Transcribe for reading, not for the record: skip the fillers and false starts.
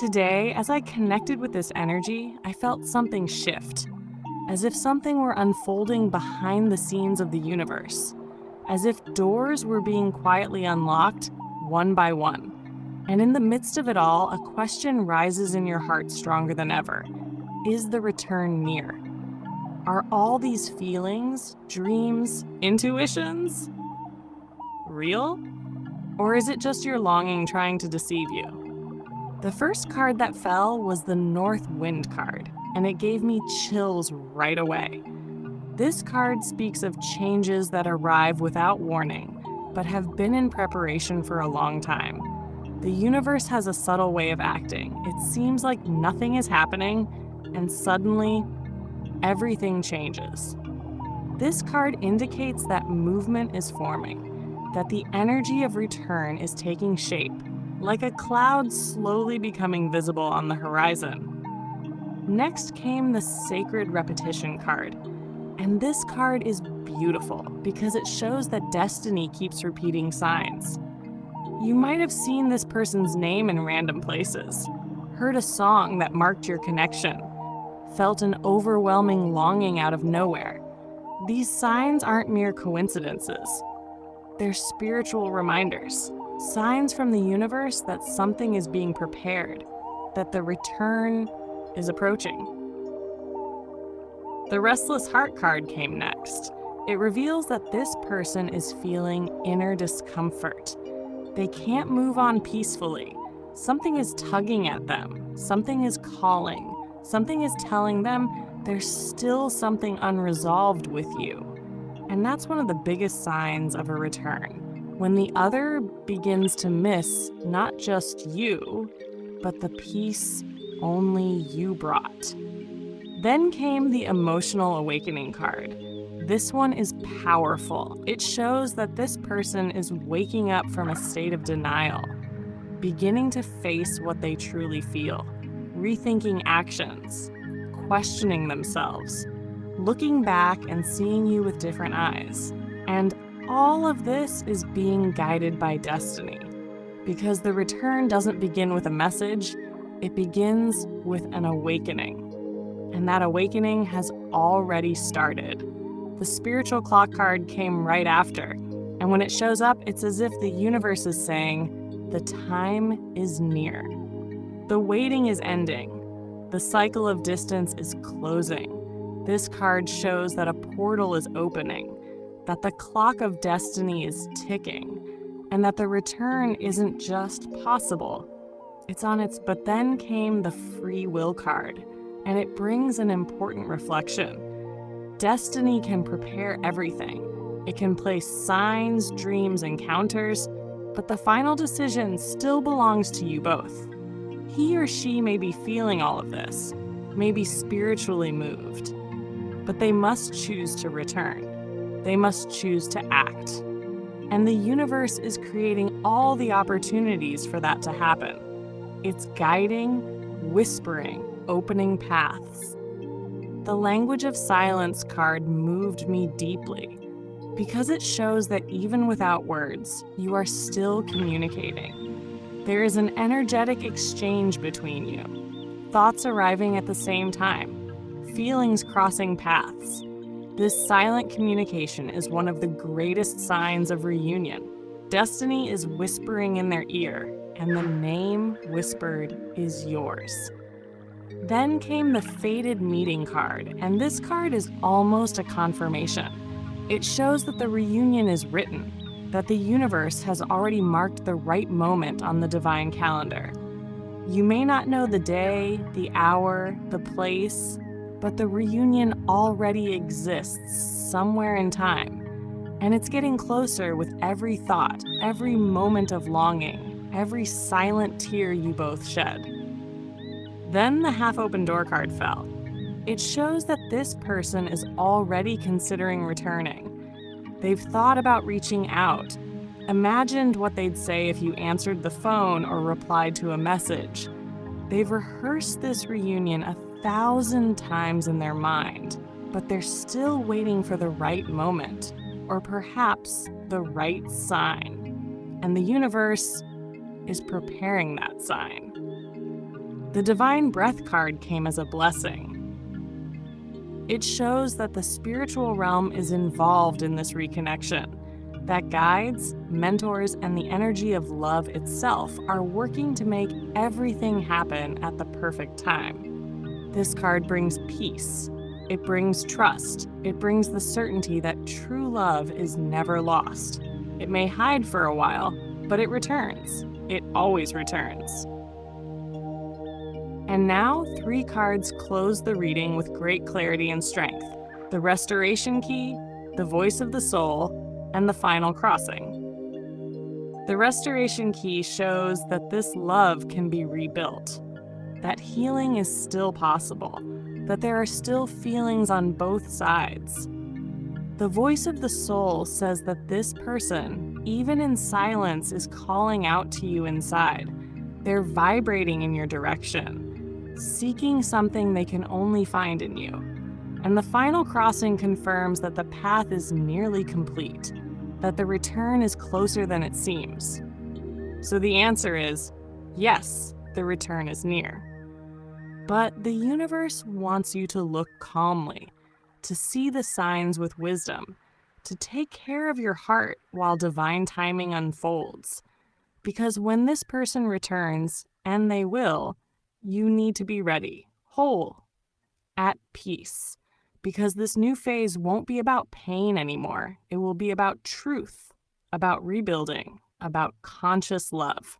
Today, as I connected with this energy, I felt something shift, as if something were unfolding behind the scenes of the universe, as if doors were being quietly unlocked one by one. And in the midst of it all, a question rises in your heart stronger than ever. Is the return near? Are all these feelings, dreams, intuitions real? Or is it just your longing trying to deceive you? The first card that fell was the North Wind card, and it gave me chills right away. This card speaks of changes that arrive without warning, but have been in preparation for a long time. The universe has a subtle way of acting. It seems like nothing is happening, and suddenly, everything changes. This card indicates that movement is forming, that the energy of return is taking shape, like a cloud slowly becoming visible on the horizon. Next came the Sacred Repetition card, and this card is beautiful because it shows that destiny keeps repeating signs. You might have seen this person's name in random places, heard a song that marked your connection, felt an overwhelming longing out of nowhere. These signs aren't mere coincidences. They're spiritual reminders, signs from the universe that something is being prepared, that the return is approaching. The Restless Heart card came next. It reveals that this person is feeling inner discomfort. They can't move on peacefully. Something is tugging at them. Something is calling. Something is telling them there's still something unresolved with you. And that's one of the biggest signs of a return, when the other begins to miss not just you, but the peace only you brought. Then came the Emotional Awakening card. This one is powerful. It shows that this person is waking up from a state of denial, beginning to face what they truly feel, rethinking actions, questioning themselves, looking back and seeing you with different eyes. And all of this is being guided by destiny, because the return doesn't begin with a message, it begins with an awakening. And that awakening has already started. The Spiritual Clock card came right after, and when it shows up, it's as if the universe is saying, the time is near. The waiting is ending. The cycle of distance is closing. This card shows that a portal is opening, that the clock of destiny is ticking, and that the return isn't just possible, it's on its. But then came the Free Will card, and it brings an important reflection. Destiny can prepare everything. It can place signs, dreams, encounters, but the final decision still belongs to you both. He or she may be feeling all of this, may be spiritually moved, but they must choose to return. They must choose to act. And the universe is creating all the opportunities for that to happen. It's guiding, whispering, opening paths. The Language of Silence card moved me deeply because it shows that even without words, you are still communicating. There is an energetic exchange between you, thoughts arriving at the same time, feelings crossing paths. This silent communication is one of the greatest signs of reunion. Destiny is whispering in their ear, and the name whispered is yours. Then came the Fated Meeting card, and this card is almost a confirmation. It shows that the reunion is written, that the universe has already marked the right moment on the divine calendar. You may not know the day, the hour, the place, but the reunion already exists somewhere in time. And it's getting closer with every thought, every moment of longing, every silent tear you both shed. Then the Half-Open Door card fell. It shows that this person is already considering returning. They've thought about reaching out, imagined what they'd say if you answered the phone or replied to a message. They've rehearsed this reunion 1,000 times in their mind, but they're still waiting for the right moment, or perhaps the right sign. And the universe is preparing that sign. The Divine Breath card came as a blessing. It shows that the spiritual realm is involved in this reconnection, that guides, mentors, and the energy of love itself are working to make everything happen at the perfect time. This card brings peace. It brings trust. It brings the certainty that true love is never lost. It may hide for a while, but it returns. It always returns. And now, 3 cards close the reading with great clarity and strength: the Restoration Key, the Voice of the Soul, and the Final Crossing. The Restoration Key shows that this love can be rebuilt, that healing is still possible, that there are still feelings on both sides. The Voice of the Soul says that this person, even in silence, is calling out to you inside. They're vibrating in your direction, seeking something they can only find in you. And the Final Crossing confirms that the path is nearly complete, that the return is closer than it seems. So the answer is, yes, the return is near. But the universe wants you to look calmly, to see the signs with wisdom, to take care of your heart while divine timing unfolds. Because when this person returns, and they will, you need to be ready, whole, at peace. Because this new phase won't be about pain anymore. It will be about truth, about rebuilding, about conscious love.